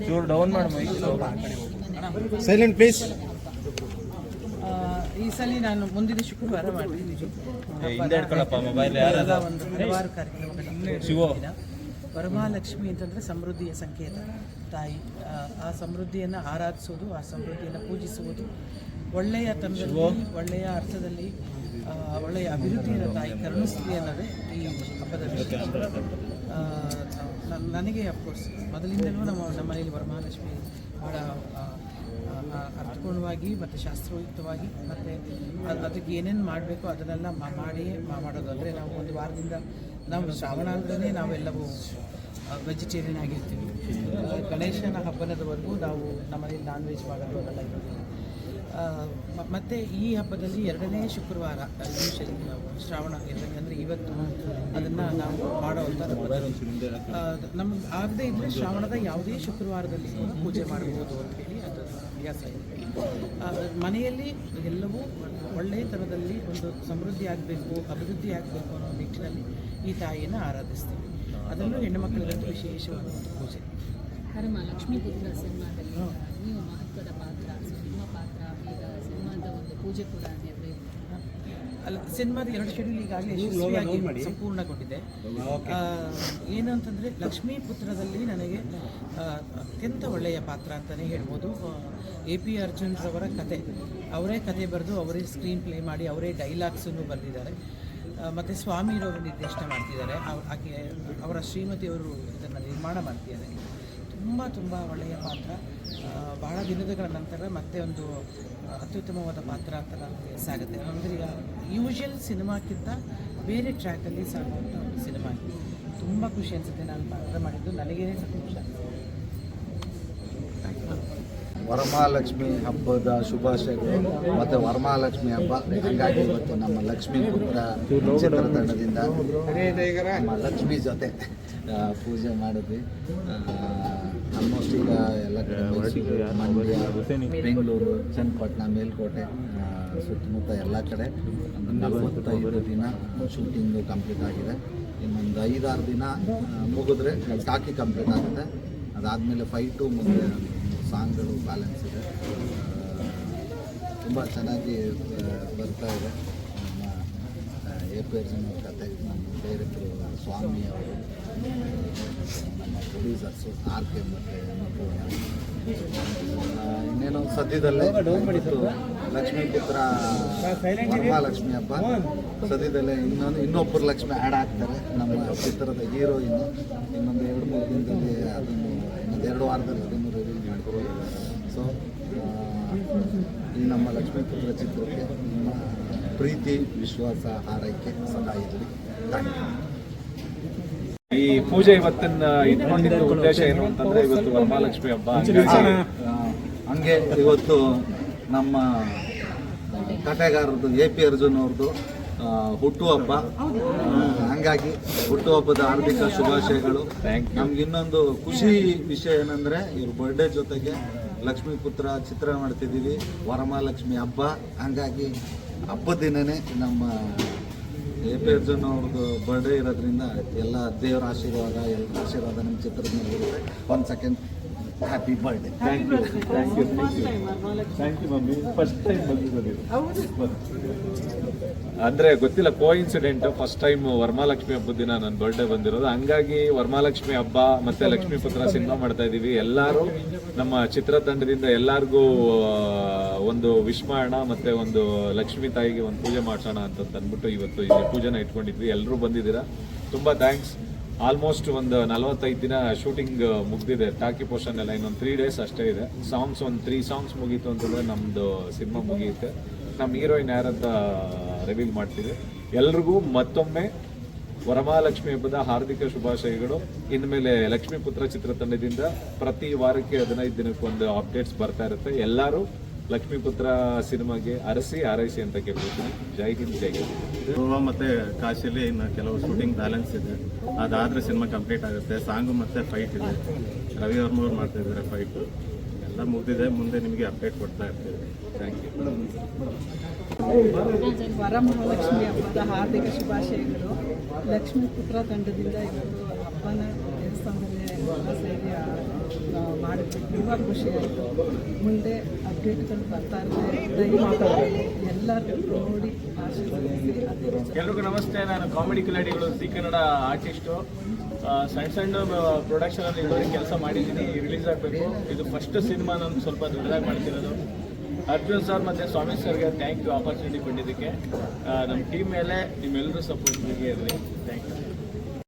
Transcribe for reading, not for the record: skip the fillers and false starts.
ಚೂರು ಡೌನ್ ಮಾಡಿ silent please. ಈ ಸಲ ನಾನು ಮುಂದಿನ ಶುಕ್ರವಾರ ಮಾಡ್ತಿದ್ದೀನಿ ಒಂದು ಹಲವಾರು ಕಾರ್ಯಕ್ರಮಗಳನ್ನು. ವರಮಹಾಲಕ್ಷ್ಮಿ ಅಂತಂದರೆ ಸಮೃದ್ಧಿಯ ಸಂಕೇತ ತಾಯಿ. ಆ ಸಮೃದ್ಧಿಯನ್ನು ಆರಾಧಿಸೋದು, ಆ ಸಮೃದ್ಧಿಯನ್ನು ಪೂಜಿಸುವುದು, ಒಳ್ಳೆಯ ತನದಲ್ಲಿ, ಒಳ್ಳೆಯ ಅರ್ಥದಲ್ಲಿ, ಒಳ್ಳೆಯ ಅಭಿವೃದ್ಧಿಯನ್ನು ತಾಯಿ ಕರುಣಿಸ್ಲಿ ಅನ್ನೋದೇ ಈ ಹಬ್ಬದ ವಿಶೇಷ. ನನಗೆ ಅಫ್ಕೋರ್ಸ್ ಮೊದಲಿಂದಲೂ ನಮ್ಮ ಮನೆಯಲ್ಲಿ ವರಮಹಾಲಕ್ಷ್ಮಿ ಭಾಳ ಅರ್ಥಪೂರ್ಣವಾಗಿ ಮತ್ತು ಶಾಸ್ತ್ರಯುಕ್ತವಾಗಿ ಮತ್ತು ಅದಕ್ಕೆ ಏನೇನು ಮಾಡಬೇಕೋ ಅದನ್ನೆಲ್ಲ ಮಾಡೋದು. ಅಂದರೆ ನಾವು ಒಂದು ವಾರದಿಂದ ನಾವು ಶ್ರಾವಣ ಅಂದ್ರೆ ನಾವೆಲ್ಲವೂ ವೆಜಿಟೇರಿಯನ್ ಆಗಿರ್ತೀವಿ. ಗಣೇಶನ ಹಬ್ಬನದವರೆಗೂ ನಾವು ನಮ್ಮನೇಲಿ ನಾನ್ ವೆಜ್ ಮಾಡೋದು ಅದೆಲ್ಲ ಇರೋದಿಲ್ಲ. ಮತ್ತು ಈ ಹಬ್ಬದಲ್ಲಿ 2ನೇ ಶುಕ್ರವಾರ ಯೂಶಲಿ ಶ್ರಾವಣ 2ನೇ ಅಂದರೆ ಇವತ್ತು ಅದನ್ನು ನಾವು ಮಾಡೋವಂಥದ್ದು. ನಮ್ಗೆ ಆಗದೇ ಇದ್ದರೆ ಶ್ರಾವಣದ ಯಾವುದೇ ಶುಕ್ರವಾರದಲ್ಲಿ ಪೂಜೆ ಮಾಡಬಹುದು ಅಂತ ಹೇಳಿ ಅದು ಅಭ್ಯಾಸ ಇದೆ. ಮನೆಯಲ್ಲಿ ಎಲ್ಲವೂ ಒಳ್ಳೆಯ ಥರದಲ್ಲಿ ಒಂದು ಸಮೃದ್ಧಿ ಆಗಬೇಕು, ಅಭಿವೃದ್ಧಿ ಆಗಬೇಕು ಅನ್ನೋ ನಿಟ್ಟಿನಲ್ಲಿ ಈ ತಾಯಿಯನ್ನು ಆರಾಧಿಸ್ತೀವಿ. ಅದರಲ್ಲೂ ಹೆಣ್ಣುಮಕ್ಕಳಿಗಂತೂ ವಿಶೇಷವಾದ ಒಂದು ಪೂಜೆ. ಲಕ್ಷ್ಮೀ ಪುತ್ರ ಸಿನಿಮಾದಲ್ಲಿ ನೀವು ಮಹತ್ವದ ಪಾತ್ರ, ನಿಮ್ಮ ಪಾತ್ರ, ಈಗ ಸಿನಿಮಾದ ಒಂದು ಪೂಜೆ ಕೂಡ ಅಲ್ಲ, ಸಿನಿಮಾದ 2 ಶೆಡ್ಯೂಲ್ ಈಗಾಗಲೇ ಯಶಸ್ವಿಯಾಗಿ ಸಂಪೂರ್ಣಗೊಂಡಿದೆ. ಏನು ಅಂತಂದರೆ ಲಕ್ಷ್ಮೀ ಪುತ್ರದಲ್ಲಿ ನನಗೆ ಅತ್ಯಂತ ಒಳ್ಳೆಯ ಪಾತ್ರ ಅಂತಲೇ ಹೇಳ್ಬೋದು. AP ಅರ್ಜುನ್ರವರ ಕತೆ, ಅವರೇ ಕತೆ ಬರೆದು ಅವರೇ ಸ್ಕ್ರೀನ್ ಪ್ಲೇ ಮಾಡಿ ಅವರೇ ಡೈಲಾಗ್ಸನ್ನು ಬರೆದಿದ್ದಾರೆ. ಮತ್ತು ಸ್ವಾಮಿರವರು ನಿರ್ದೇಶನ ಮಾಡ್ತಿದ್ದಾರೆ. ಆಕೆ ಅವರ ಶ್ರೀಮತಿಯವರು ಇದನ್ನು ನಿರ್ಮಾಣ ಮಾಡ್ತಿದ್ದಾರೆ. ತುಂಬ ಒಳ್ಳೆಯ ಪಾತ್ರ. ಭಾಳ ದಿನಗಳ ನಂತರ ಮತ್ತೆ ಒಂದು ಅತ್ಯುತ್ತಮವಾದ ಪಾತ್ರ ಅಂತ ನನಗೆ ಸಾಗುತ್ತೆ. ಅಂದರೆ ಈಗ ಯೂಶುವಲ್ ಸಿನಿಮಾಕ್ಕಿಂತ ಬೇರೆ ಟ್ರ್ಯಾಕಲ್ಲಿ ಸಾಗುವಂಥ ಒಂದು ಸಿನಿಮಾ. ತುಂಬ ಖುಷಿ ಅನಿಸುತ್ತೆ ನಾನು ಪಾತ್ರ ಮಾಡಿದ್ದು, ನನಗೇನೇ ಸಂತೋಷ. ವರಮಹಾಲಕ್ಷ್ಮಿ ಹಬ್ಬದ ಶುಭಾಶಯಗಳು. ಮತ್ತು ವರಮಹಾಲಕ್ಷ್ಮಿ ಹಬ್ಬ ಹಾಗಾಗಿ ಇವತ್ತು ನಮ್ಮ ಲಕ್ಷ್ಮೀ ಪುತ್ರ ಚಿತ್ರತಂಡದಿಂದ ನಮ್ಮ ಲಕ್ಷ್ಮಿ ಜೊತೆ ಪೂಜೆ ಮಾಡಿದ್ವಿ. ಆಲ್ಮೋಸ್ಟ್ ಈಗ ಎಲ್ಲ ಕಡೆ ಮಂಡ್ಯ, ಬೆಂಗಳೂರು, ಚನ್ನಪಟ್ಟಣ, ಮೇಲ್ಕೋಟೆ ಸುತ್ತಮುತ್ತ ಎಲ್ಲ ಕಡೆ 45 ದಿನ ಶೂಟಿಂಗು ಕಂಪ್ಲೀಟ್ ಆಗಿದೆ. ಇನ್ನೊಂದು 5-6 ದಿನ ಮುಗಿದ್ರೆ ಟಾಕಿ ಕಂಪ್ಲೀಟ್ ಆಗುತ್ತೆ. ಅದಾದಮೇಲೆ ಫೈಟು ಮತ್ತು ಸಾಂಗ್ಗಳು ಬ್ಯಾಲೆನ್ಸ್ ಇದೆ. ತುಂಬ ಚೆನ್ನಾಗಿ ಬರ್ತಾ ಇದೆ. ನಮ್ಮ AP ಅರ್ಜುನ್ ಅವ್ರ ಕತೆ, ನಮ್ಮ ಡೈರೆಕ್ಟ್ರು ಸ್ವಾಮಿ ಅವರು, ನಮ್ಮ ಪ್ರೊಡ್ಯೂಸರ್ಸು RK ಮತ್ತು ಇನ್ನೇನು ಸದ್ಯದಲ್ಲೇ ಲಕ್ಷ್ಮೀ ಪುತ್ರ ವರಮಹಾಲಕ್ಷ್ಮಿ ಹಬ್ಬ ಸದ್ಯದಲ್ಲೇ ಇನ್ನೊಬ್ಬರು ಲಕ್ಷ್ಮಿ ಆ್ಯಡ್ ಆಗ್ತಾರೆ. ನಮ್ಮ ಚಿತ್ರದ ಹೀರೋಯಿನ್ ಇನ್ನೊಂದು 2-3 ದಿನದಲ್ಲಿ ಅದನ್ನು ಇನ್ನೊಂದು 2 ವಾರದಲ್ಲಿ ಅದನ್ನು ರಿಲೀಸ್ ಮಾಡ್ಕೊಬೋದು. ಸೊ ಈ ನಮ್ಮ ಲಕ್ಷ್ಮೀ ಪುತ್ರ ಚಿತ್ರಕ್ಕೆ ನಿಮ್ಮ ಪ್ರೀತಿ, ವಿಶ್ವಾಸ, ಹಾರೈಕೆ ಸದಾ ಇರಲಿ. Thank you. ಈ ಪೂಜೆ ಇವತ್ತಿನ ಇಟ್ಕೊಂಡಿದ್ದ ಉದ್ದೇಶ ಏನು ಅಂತಂದ್ರೆ, ಇವತ್ತು ವರಮಹಾಲಕ್ಷ್ಮಿ ಹಬ್ಬ. ಹಂಗೆ ಇವತ್ತು ನಮ್ಮ ಕಥೆಗಾರರದು AP ಅರ್ಜುನ್ ಅವ್ರದ್ದು ಹುಟ್ಟುಹಬ್ಬ. ಹಂಗಾಗಿ ಹುಟ್ಟುಹಬ್ಬದ ಹಾರ್ದಿಕ ಶುಭಾಶಯಗಳು. ನಮ್ಗೆ ಇನ್ನೊಂದು ಖುಷಿ ವಿಷಯ ಏನಂದ್ರೆ, ಇವ್ರ ಬರ್ಡೇ ಜೊತೆಗೆ ಲಕ್ಷ್ಮೀ ಪುತ್ರ ಚಿತ್ರ ಮಾಡ್ತಿದ್ದೀವಿ, ವರಮಹಾಲಕ್ಷ್ಮಿ ಹಬ್ಬ. ಹಂಗಾಗಿ ಹಬ್ಬದ ದಿನನೇ ನಮ್ಮ AP ಅರ್ಜುನ್ ಅವ್ರದ್ದು ಬರ್ಡೇ ಇರೋದ್ರಿಂದ ಎಲ್ಲ ದೇವರ ಆಶೀರ್ವಾದ, ಎಲ್ಲರ ಆಶೀರ್ವಾದ ನಮ್ಮ ಚಿತ್ರದ ಮೇಲೆ ಇರುತ್ತೆ. 1 second. Happy birthday. Thank you mummy. First time ಬಂದಿರೋದು ಅಂದರೆ ಗೊತ್ತಿಲ್ಲ, ಕೋಇನ್ಸಿಡೆಂಟ್. ಫಸ್ಟ್ ಟೈಮ್ ವರಮಹಾಲಕ್ಷ್ಮಿ ಹಬ್ಬದ ದಿನ ನನ್ನ ಬರ್ಡೇ ಬಂದಿರೋದು. ಹಂಗಾಗಿ ವರಮಹಾಲಕ್ಷ್ಮಿ ಹಬ್ಬ ಮತ್ತು ಲಕ್ಷ್ಮೀ ಪುತ್ರ ಸಿನಿಮಾ ಮಾಡ್ತಾ ಇದ್ದೀವಿ. ಎಲ್ಲರೂ ನಮ್ಮ ಚಿತ್ರತಂಡದಿಂದ ಎಲ್ಲರಿಗೂ ಒಂದು ವಿಶ್ ಮಾಡೋಣ ಮತ್ತು ಒಂದು ಲಕ್ಷ್ಮೀ ತಾಯಿಗೆ ಒಂದು ಪೂಜೆ ಮಾಡಿಸೋಣ ಅಂತ ಅಂದ್ಬಿಟ್ಟು ಇವತ್ತು ಇಲ್ಲಿ ಪೂಜೆನ ಇಟ್ಕೊಂಡಿದ್ವಿ. ಎಲ್ಲರೂ ಬಂದಿದ್ದೀರಾ, ತುಂಬ ಥ್ಯಾಂಕ್ಸ್. ಆಲ್ಮೋಸ್ಟ್ ಒಂದು 45 ದಿನ ಶೂಟಿಂಗ್ ಮುಗಿದಿದೆ. ಟಾಕಿ ಪೋರ್ಷನ್ ಎಲ್ಲ ಇನ್ನೊಂದು 3 ಡೇಸ್ ಅಷ್ಟೇ ಇದೆ. ಸಾಂಗ್ಸ್ ಒಂದು 3 ಸಾಂಗ್ಸ್ ಮುಗೀತು ಅಂತಂದರೆ ನಮ್ಮದು ಸಿನಿಮಾ ಮುಗಿಯುತ್ತೆ. ನಮ್ಮ ಹೀರೋಯಿನ್ ಯಾರಂತ ರಿವೀಲ್ ಮಾಡ್ತೀವಿ. ಎಲ್ರಿಗೂ ಮತ್ತೊಮ್ಮೆ ವರಮಹಾಲಕ್ಷ್ಮಿ ಹಬ್ಬದ ಹಾರ್ದಿಕ ಶುಭಾಶಯಗಳು. ಇನ್ಮೇಲೆ ಲಕ್ಷ್ಮೀ ಪುತ್ರ ಚಿತ್ರತಂಡದಿಂದ ಪ್ರತಿ ವಾರಕ್ಕೆ 15 ದಿನಕ್ಕೊಂದು ಅಪ್ಡೇಟ್ಸ್ ಬರ್ತಾ ಇರುತ್ತೆ. ಎಲ್ಲರೂ ಲಕ್ಷ್ಮೀ ಪುತ್ರ ಸಿನಿಮಾಗೆ ಆರೈಸಿ ಅಂತ ಕೇಳ್ತೀನಿ. ಜೈ ಹಿಂದ್, ಜೈ ಹಿಂದ್. ಗೋವಾ ಮತ್ತು ಕಾಶಿಯಲ್ಲಿ ಇನ್ನು ಕೆಲವು ಶೂಟಿಂಗ್ ಬ್ಯಾಲೆನ್ಸ್ ಇದೆ. ಅದಾದರೆ ಸಿನಿಮಾ ಕಂಪ್ಲೀಟ್ ಆಗುತ್ತೆ. ಸಾಂಗು ಮತ್ತು ಫೈಟ್ ಇದೆ. ರವಿ ವರ್ಮವ್ರು ಮಾಡ್ತಾ ಇದ್ದಾರೆ ಫೈಟು. ಎಲ್ಲ ಮುಗಿದಿದೆ. ಮುಂದೆ ನಿಮಗೆ ಅಪ್ಡೇಟ್ ಕೊಡ್ತಾ ಇರ್ತೀವಿ. Thank you. ವರಮಹಾಲಕ್ಷ್ಮಿ ಹಬ್ಬದ ಹಾರ್ದಿಕ ಶುಭಾಶಯಗಳು. ಲಕ್ಷ್ಮೀ ಪುತ್ರ ತಂಡದಿಂದ ಇವತ್ತು ಹಬ್ಬನ ದೇವಸ್ಥಾನದಲ್ಲಿ ಸೇರಿ ಮಾಡಿದ್ವಿ ತುಂಬ ಖುಷಿ ಆಯಿತು. ಮುಂದೆ ಅಪ್ಡೇಟ್ಗಳು ಬರ್ತಾ ಇರುತ್ತೆ, ದಯಮಾಡಿ ಎಲ್ಲರೂ ನೋಡಿ ಆಶೀರ್ವದಿಸಿ. ಎಲ್ರಿಗೂ ನಮಸ್ತೆ. ನಾನು ಕಾಮಿಡಿ ಕಿಲಾಡಿಗಳು ಜಿ ಕನ್ನಡ ಆರ್ಟಿಸ್ಟು. ಸಣ್ಣ ಪ್ರೊಡಕ್ಷನಲ್ಲಿ ಇದುವರೆಗೆ ಕೆಲಸ ಮಾಡಿದ್ದೀನಿ, ರಿಲೀಸ್ ಆಗಬೇಕು. ಇದು ಫಸ್ಟ್ ಸಿನಿಮಾ ನಾನು ಸ್ವಲ್ಪ ದೊಡ್ಡದಾಗಿ ಮಾಡ್ತಿರೋದು. ಅರ್ಜುನ್ ಸರ್ ಮತ್ತು ಸ್ವಾಮಿ ಸರ್ಗೆ ಥ್ಯಾಂಕ್ ಯು ಆಪರ್ಚುನಿಟಿ ಕೊಟ್ಟಿದ್ದಕ್ಕೆ. ನಮ್ಮ ಟೀಮ್ ಮೇಲೆ ನಿಮ್ಮೆಲ್ಲರೂ ಸಪೋರ್ಟ್ ಇರಲಿ. Thank you.